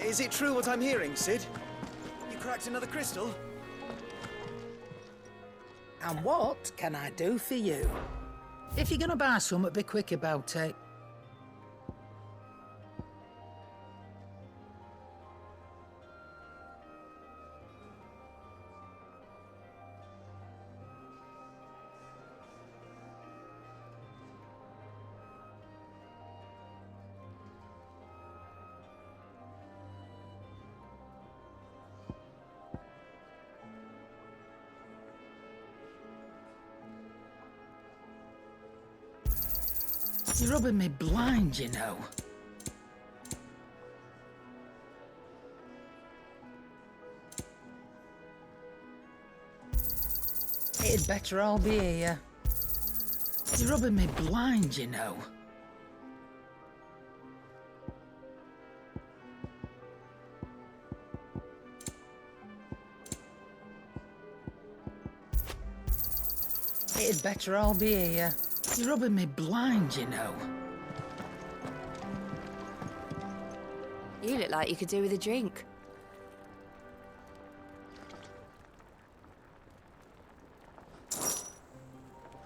Is it true what I'm hearing, Sid? You cracked another crystal? And what can I do for you? If you're gonna buy something, be quick about it. You're rubbing me blind, you know. It'd better all be here. You're rubbing me blind, you know. It'd better all be here. You're rubbing me blind, you know. You look like you could do with a drink.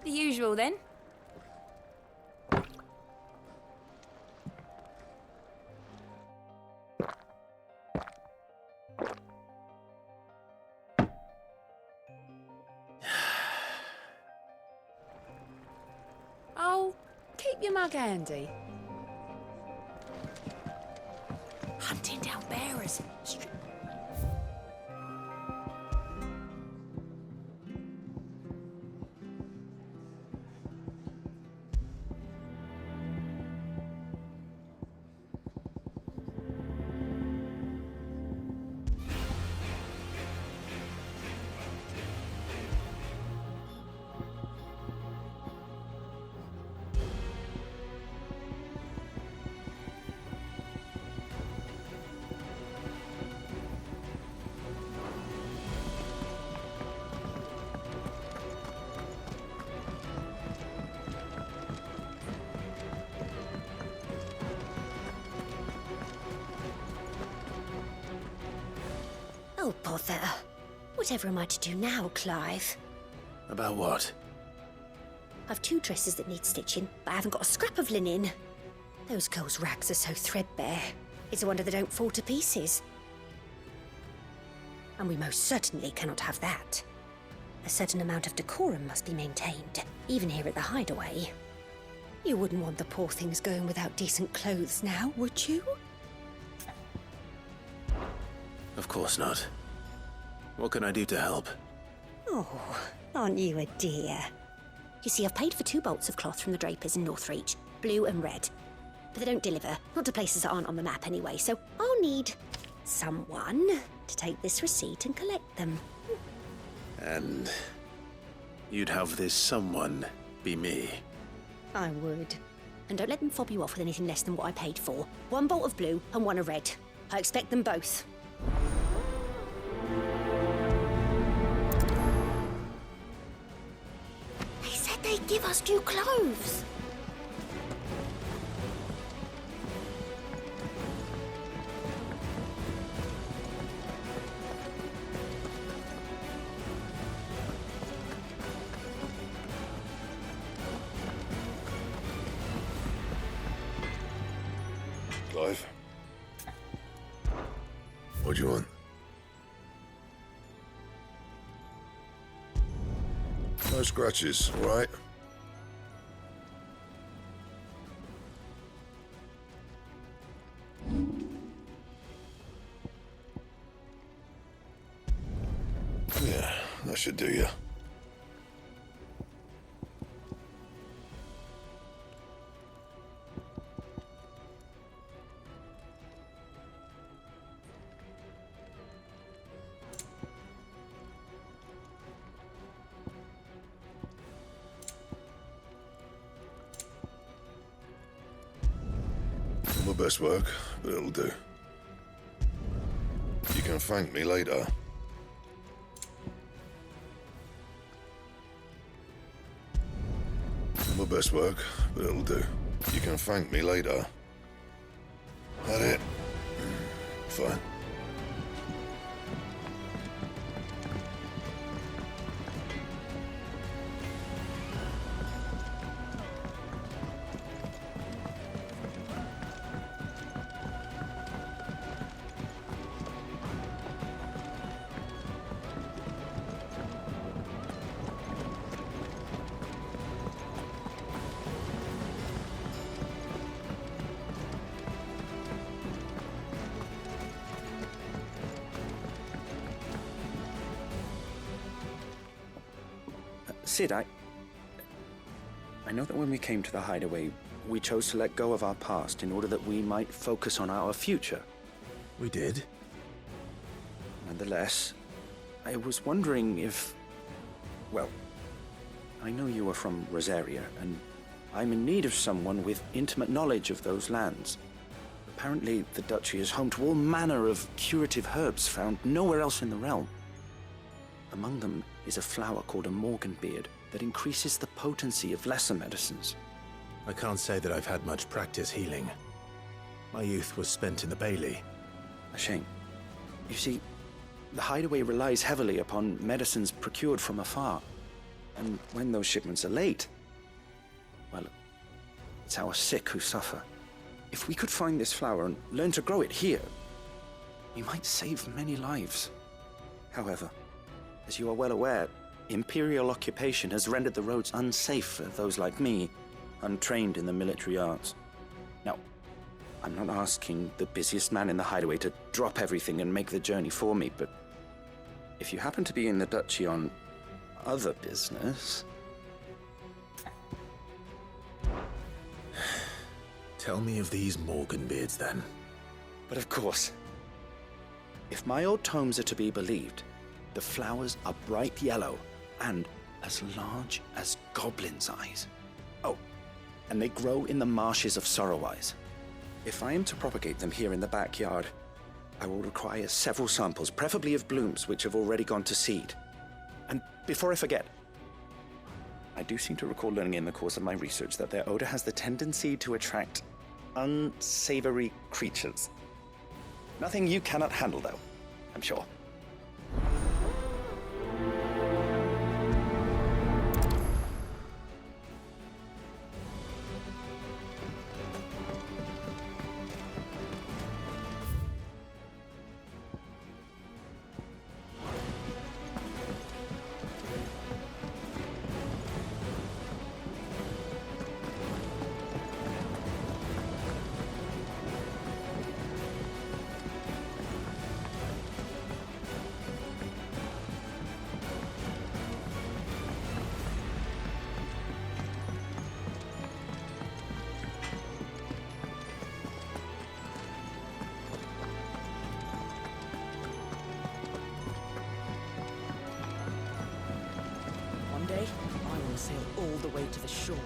The usual, then. Oh, keep your mug handy. Hunting down bearers. Oh, bother. Whatever am I to do now, Clive? About what? I've 2 dresses that need stitching, but I haven't got a scrap of linen. Those girls' rags are so threadbare. It's a wonder they don't fall to pieces. And we most certainly cannot have that. A certain amount of decorum must be maintained, even here at the Hideaway. You wouldn't want the poor things going without decent clothes now, would you? Of course not. What can I do to help? Oh, aren't you a dear? You see, I've paid for 2 bolts of cloth from the drapers in Northreach, blue and red. But they don't deliver, not to places that aren't on the map anyway, so I'll need someone to take this receipt and collect them. And you'd have this someone be me. I would. And don't let them fob you off with anything less than what I paid for. 1 bolt of blue and 1 of red. I expect them both. They said they'd give us new clothes. Clive? What do you want? No scratches, all right? Yeah, that should do you. Not my best work, but it'll do. You can thank me later. Not my best work, but it'll do. You can thank me later. That it? Fine. Sid, I know that when we came to the hideaway, we chose to let go of our past in order that we might focus on our future. We did? Nonetheless, I was wondering if... Well, I know you are from Rosaria, and I'm in need of someone with intimate knowledge of those lands. Apparently, the Duchy is home to all manner of curative herbs found nowhere else in the realm. Among them is a flower called a morganbeard that increases the potency of lesser medicines. I can't say that I've had much practice healing. My youth was spent in the Bailey. A shame. You see, the hideaway relies heavily upon medicines procured from afar. And when those shipments are late, well, it's our sick who suffer. If we could find this flower and learn to grow it here, we might save many lives. However, as you are well aware, Imperial occupation has rendered the roads unsafe for those like me, untrained in the military arts. Now, I'm not asking the busiest man in the hideaway to drop everything and make the journey for me, but if you happen to be in the Duchy on other business... Tell me of these Morganbeards, then. But of course, if my old tomes are to be believed, the flowers are bright yellow and as large as goblins' eyes. Oh, and they grow in the marshes of Sorrowwise. If I am to propagate them here in the backyard, I will require several samples, preferably of blooms which have already gone to seed. And before I forget, I do seem to recall learning in the course of my research that their odor has the tendency to attract unsavory creatures. Nothing you cannot handle, though, I'm sure. One day, I will sail all the way to the shore.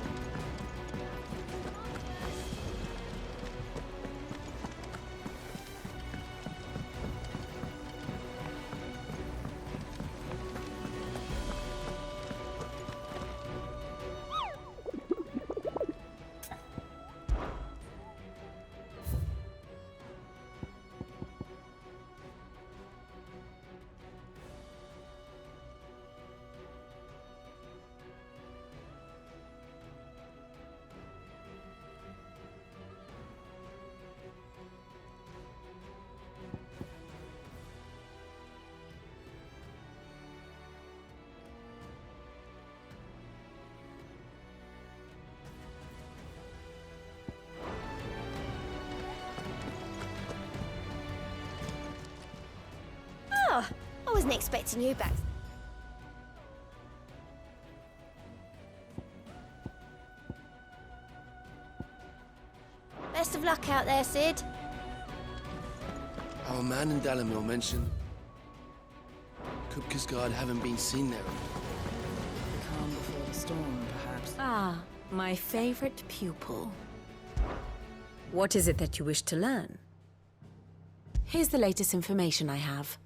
Oh, I wasn't expecting you back. Best of luck out there, Sid. Our man in Dalamil mentioned Kupka's guard haven't been seen there. The calm before the storm, perhaps. Ah, my favorite pupil. What is it that you wish to learn? Here's the latest information I have.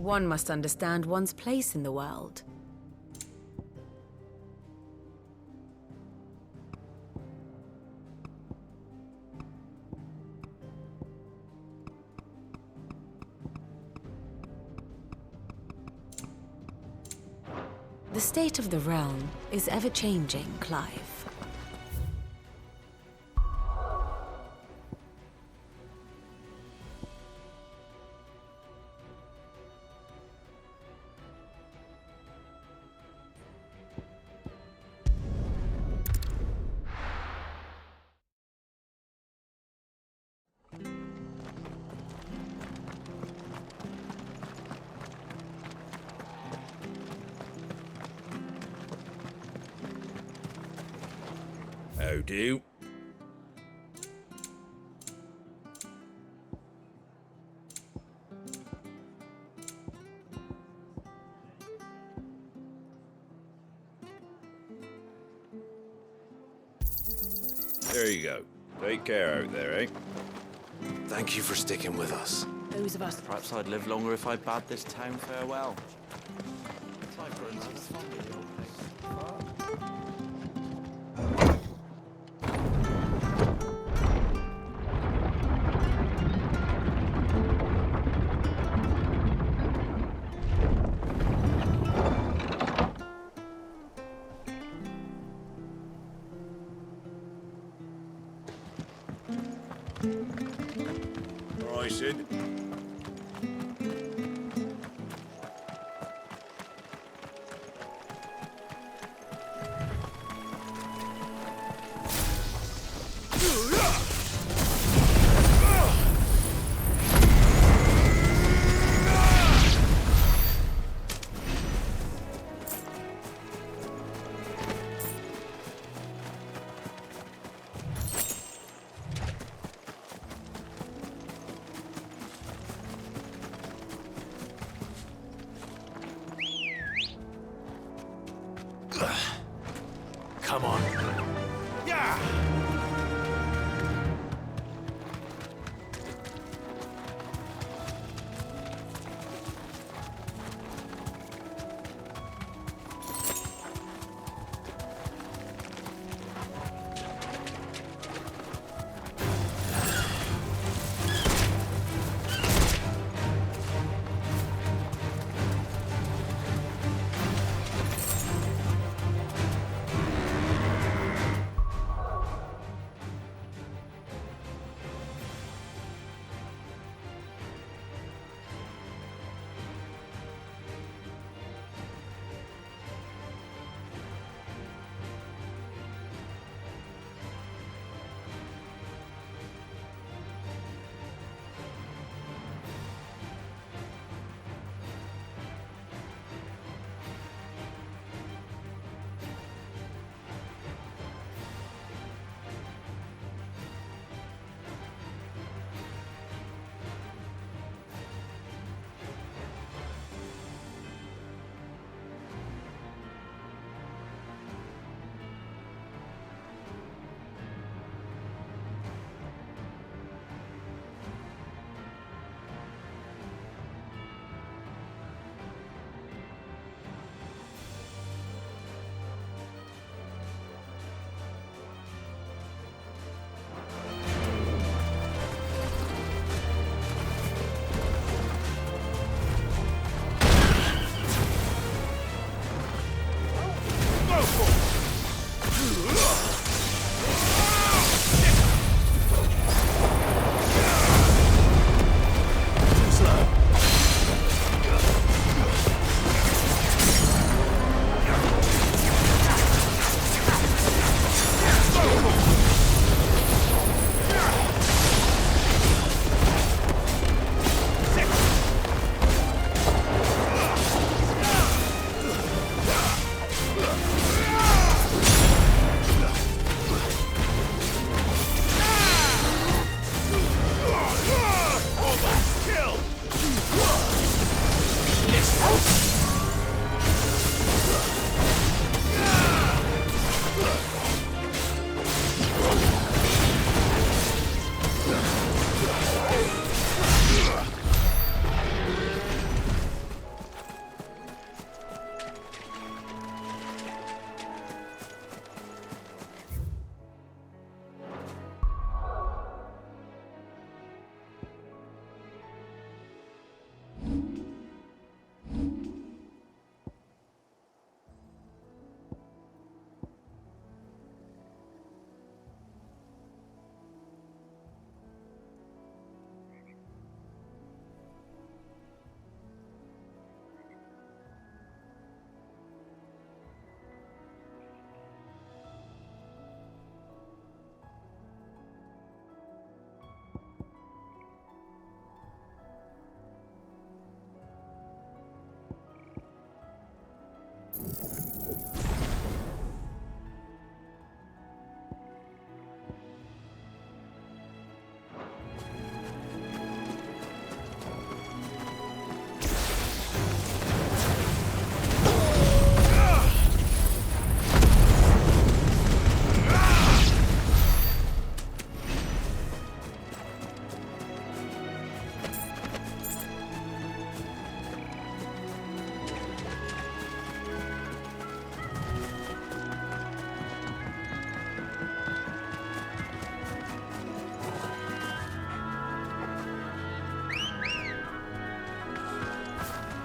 One must understand one's place in the world. The state of the realm is ever-changing, Clive. How do? There you go. Take care out there, eh? Thank you for sticking with us. Those of us. Perhaps I'd live longer if I bade this town farewell. All right, Sid. Come on. Yeah!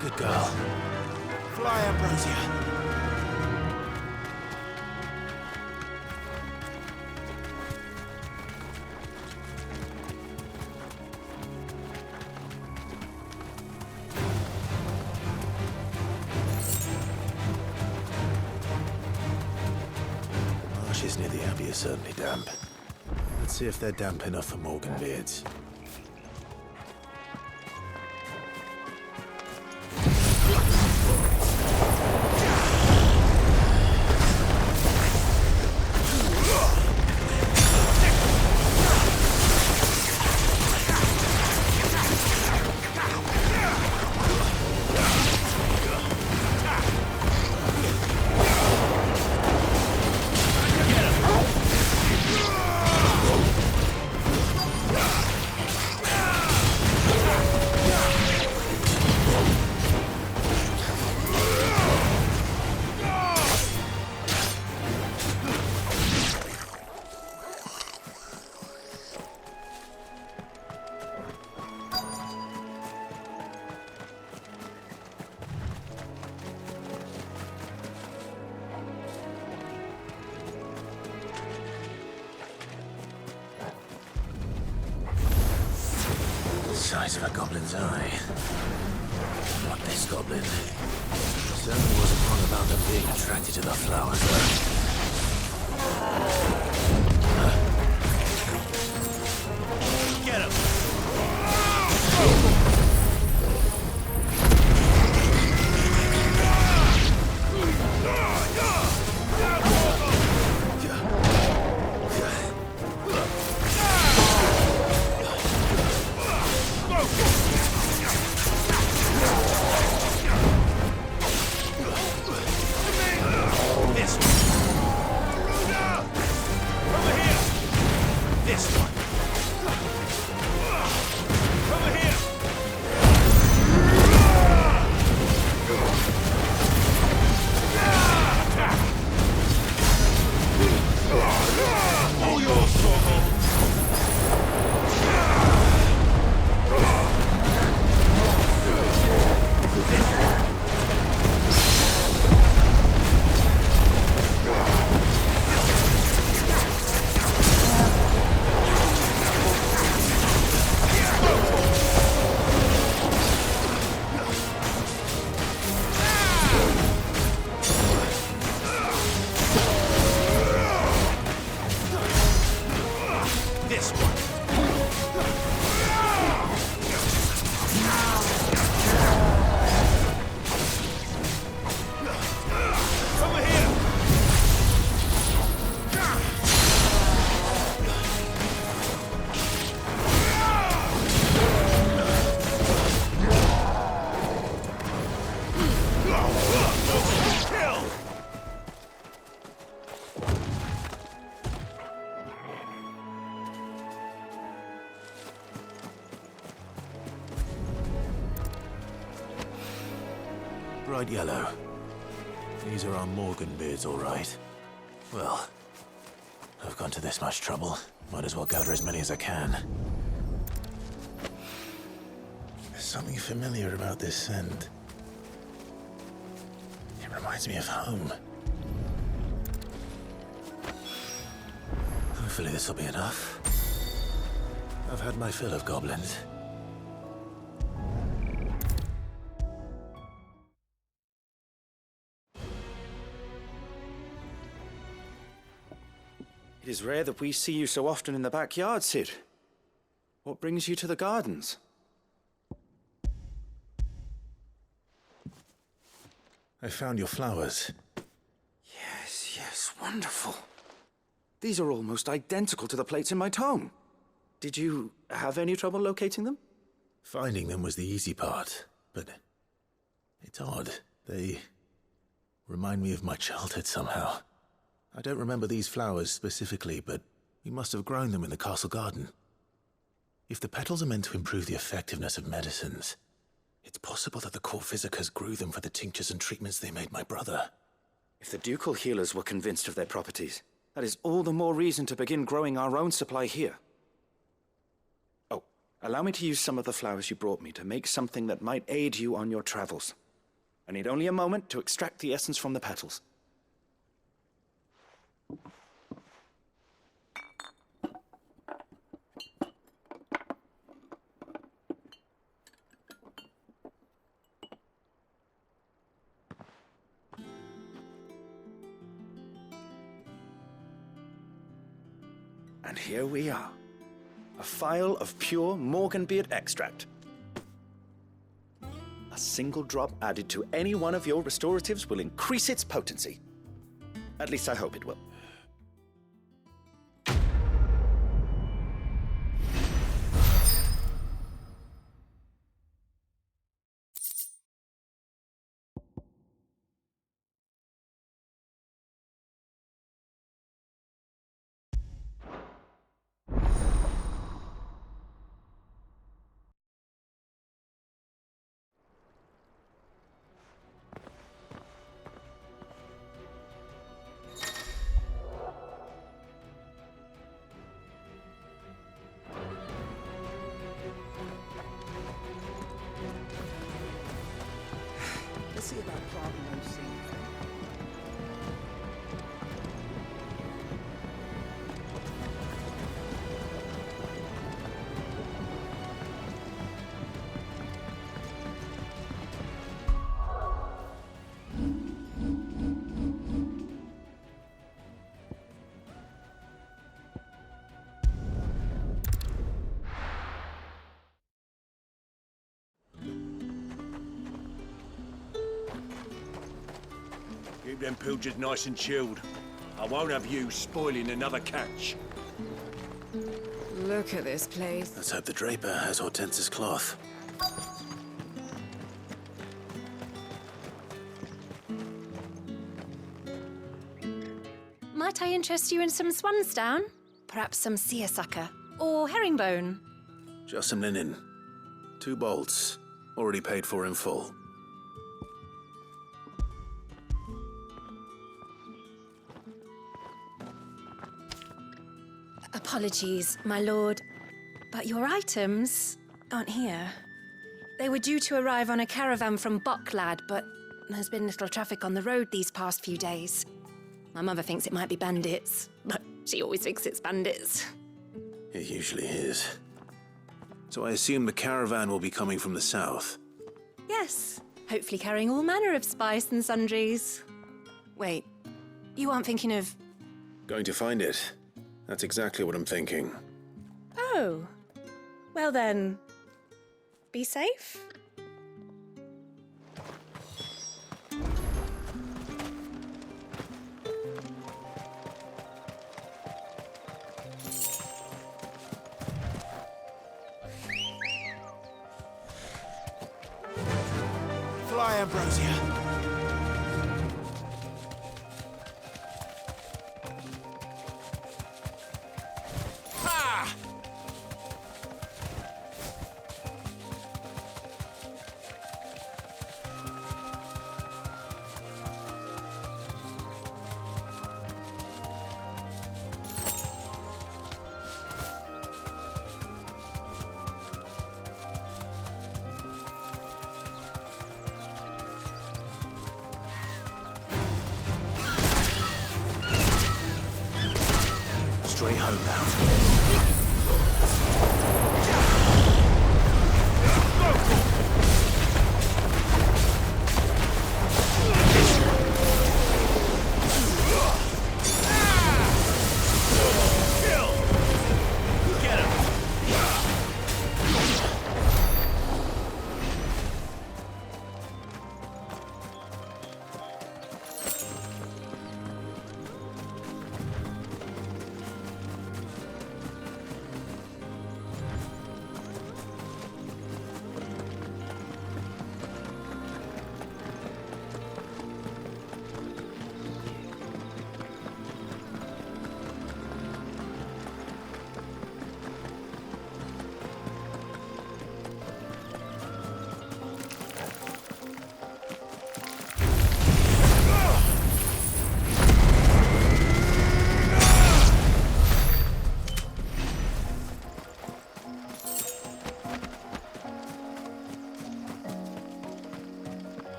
Good girl. Fly, Ambrosia. Marshes near the Abbey are certainly damp. Let's see if they're damp enough for Morganbeards. Size of a goblin's eye. Not this goblin. Certainly wasn't wrong about them being attracted to the flowers, though. Get him! Bright yellow. These are our Morganbeards, all right. Well, I've gone to this much trouble. Might as well gather as many as I can. There's something familiar about this scent. It reminds me of home. Hopefully this will be enough. I've had my fill of goblins. It is rare that we see you so often in the backyard, Cid. What brings you to the gardens? I found your flowers. Yes, wonderful. These are almost identical to the plates in my tome. Did you have any trouble locating them? Finding them was the easy part, but it's odd. They remind me of my childhood somehow. I don't remember these flowers specifically, but we must have grown them in the castle garden. If the petals are meant to improve the effectiveness of medicines, it's possible that the court physicers grew them for the tinctures and treatments they made my brother. If the ducal healers were convinced of their properties, that is all the more reason to begin growing our own supply here. Oh, allow me to use some of the flowers you brought me to make something that might aid you on your travels. I need only a moment to extract the essence from the petals. And here we are. A phial of pure Morganbeard extract. A single drop added to any one of your restoratives will increase its potency. At least I hope it will. Let's see about problem OC. Keep them pilgers nice and chilled. I won't have you spoiling another catch. Look at this place. Let's hope the draper has Hortense's cloth. Might I interest you in some swansdown? Perhaps some seersucker? Or herringbone? Just some linen. 2 bolts. Already paid for in full. Apologies, my lord, but your items aren't here. They were due to arrive on a caravan from Bocklad, but there's been little traffic on the road these past few days. My mother thinks it might be bandits, but she always thinks it's bandits. It usually is. So I assume the caravan will be coming from the south. Yes, hopefully carrying all manner of spice and sundries. Wait, you aren't thinking of... Going to find it. That's exactly what I'm thinking. Oh, well then, be safe. Fly, Ambrosia. Straight home now.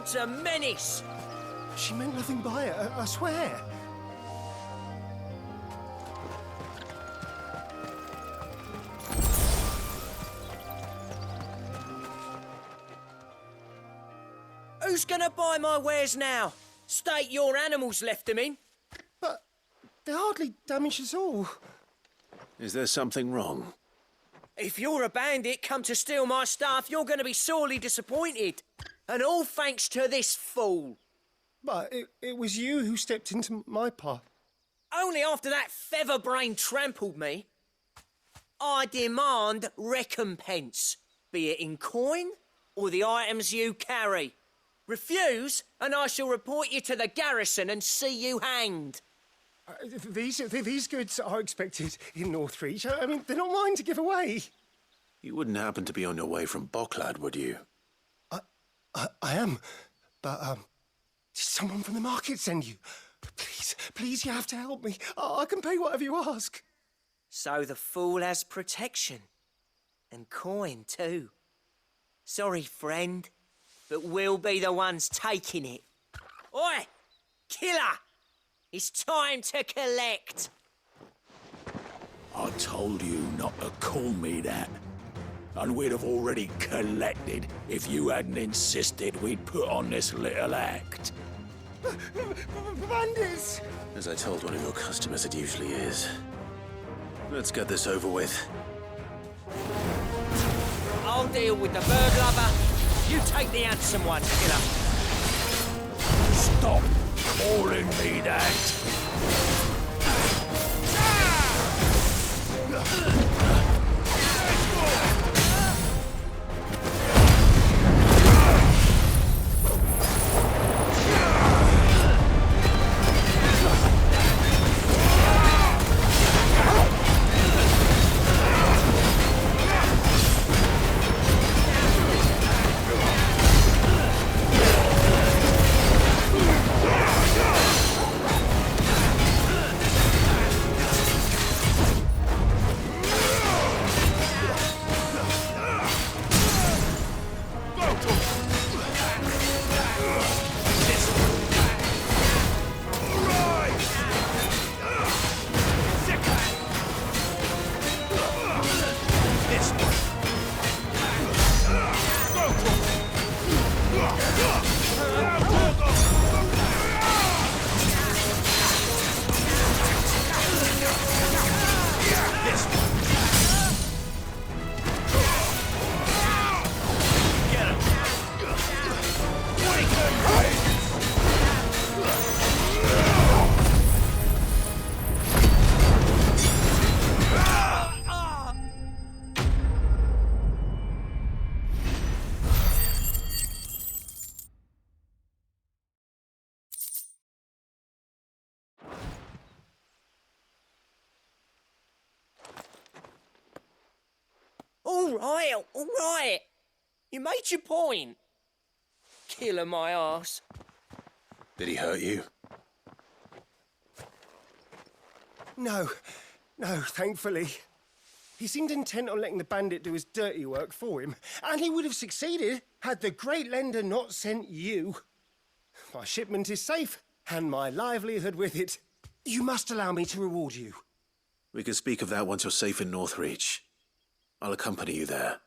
lad's a menace. She meant nothing by it, I swear. Who's gonna buy my wares now? State your animals left them in. But they're hardly damaged at all. Is there something wrong? If you're a bandit come to steal my stuff, you're gonna be sorely disappointed. And all thanks to this fool. But it was you who stepped into my path. Only after that feather-brain trampled me. I demand recompense, be it in coin or the items you carry. Refuse, and I shall report you to the garrison and see you hanged. These goods are expected in Northreach. I mean, they're not mine to give away. You wouldn't happen to be on your way from Bocklad, would you? I am, but did someone from the market send you? Please, you have to help me. I can pay whatever you ask. So the fool has protection. And coin, too. Sorry, friend, but we'll be the ones taking it. Oi! Killer! It's time to collect. I told you not to call me that. And we'd have already collected if you hadn't insisted we'd put on this little act. Bandits! As I told one of your customers, it usually is. Let's get this over with. I'll deal with the bird lover. You take the handsome one, killer. Stop calling me that. All right. You made your point. Killer my arse. Did he hurt you? No, thankfully. He seemed intent on letting the bandit do his dirty work for him, and he would have succeeded had the great lender not sent you. My shipment is safe, and my livelihood with it. You must allow me to reward you. We can speak of that once you're safe in Northreach. I'll accompany you there.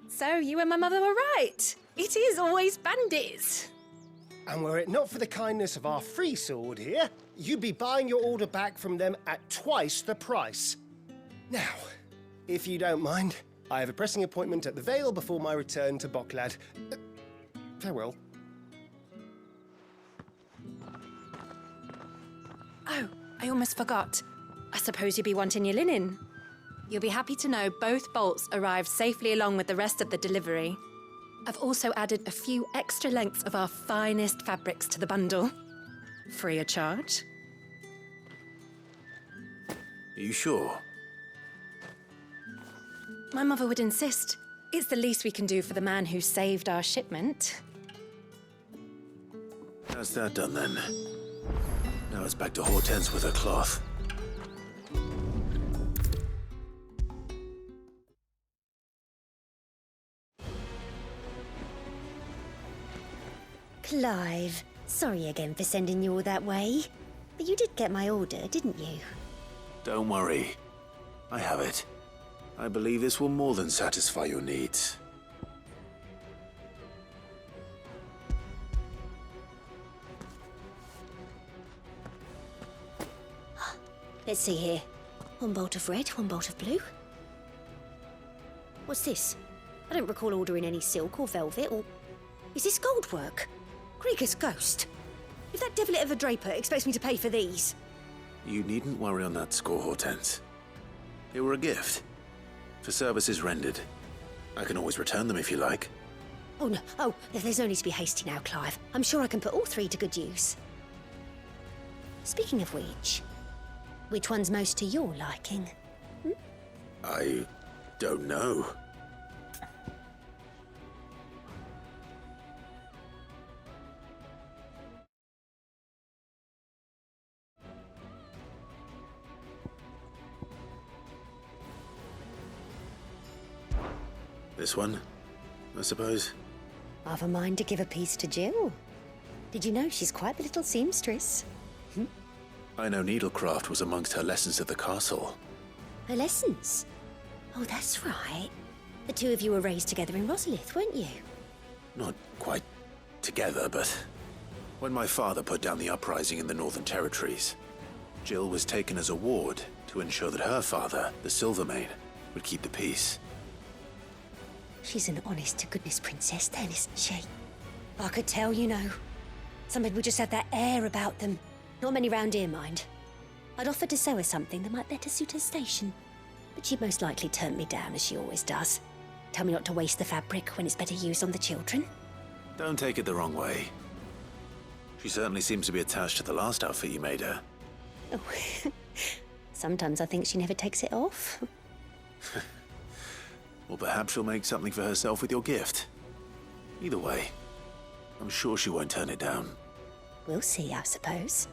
So you and my mother were right. It is always bandits. And were it not for the kindness of our free sword here, you'd be buying your order back from them at twice the price. Now, if you don't mind, I have a pressing appointment at the Vale before my return to Bocklad. Farewell. Oh, I almost forgot. I suppose you'll be wanting your linen. You'll be happy to know both bolts arrived safely along with the rest of the delivery. I've also added a few extra lengths of our finest fabrics to the bundle. Free of charge. Are you sure? My mother would insist. It's the least we can do for the man who saved our shipment. How's that done then? Now it's back to Hortense with her cloth. Clive, sorry again for sending you all that way. But you did get my order, didn't you? Don't worry. I have it. I believe this will more than satisfy your needs. Let's see here. One bolt of red, one bolt of blue. What's this? I don't recall ordering any silk or velvet or... Is this gold work? Krieger's ghost. If that devilit of a draper expects me to pay for these... You needn't worry on that score, Hortense. They were a gift. For services rendered. I can always return them if you like. Oh, no. Oh, there's no need to be hasty now, Clive. I'm sure I can put all three to good use. Speaking of which one's most to your liking? I don't know. This one, I suppose. I've a mind to give a piece to Jill. Did you know she's quite the little seamstress? I know needlecraft was amongst her lessons at the castle. Her lessons? Oh, that's right. The two of you were raised together in Rosalith, weren't you? Not quite together, but when my father put down the uprising in the Northern Territories, Jill was taken as a ward to ensure that her father, the Silvermane, would keep the peace. She's an honest-to-goodness princess then, isn't she? I could tell, you know. Some people just have that air about them. Not many round here, mind. I'd offered to sew her something that might better suit her station. But she'd most likely turn me down, as she always does. Tell me not to waste the fabric when it's better used on the children. Don't take it the wrong way. She certainly seems to be attached to the last outfit you made her. Oh, sometimes I think she never takes it off. Or perhaps she'll make something for herself with your gift. Either way, I'm sure she won't turn it down. We'll see, I suppose.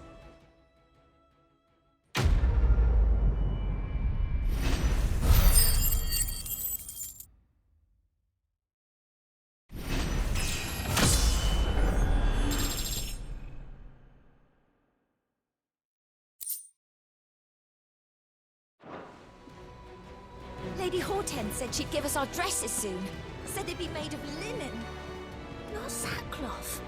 Lady Hortense said she'd give us our dresses soon. Said they'd be made of linen, not sackcloth.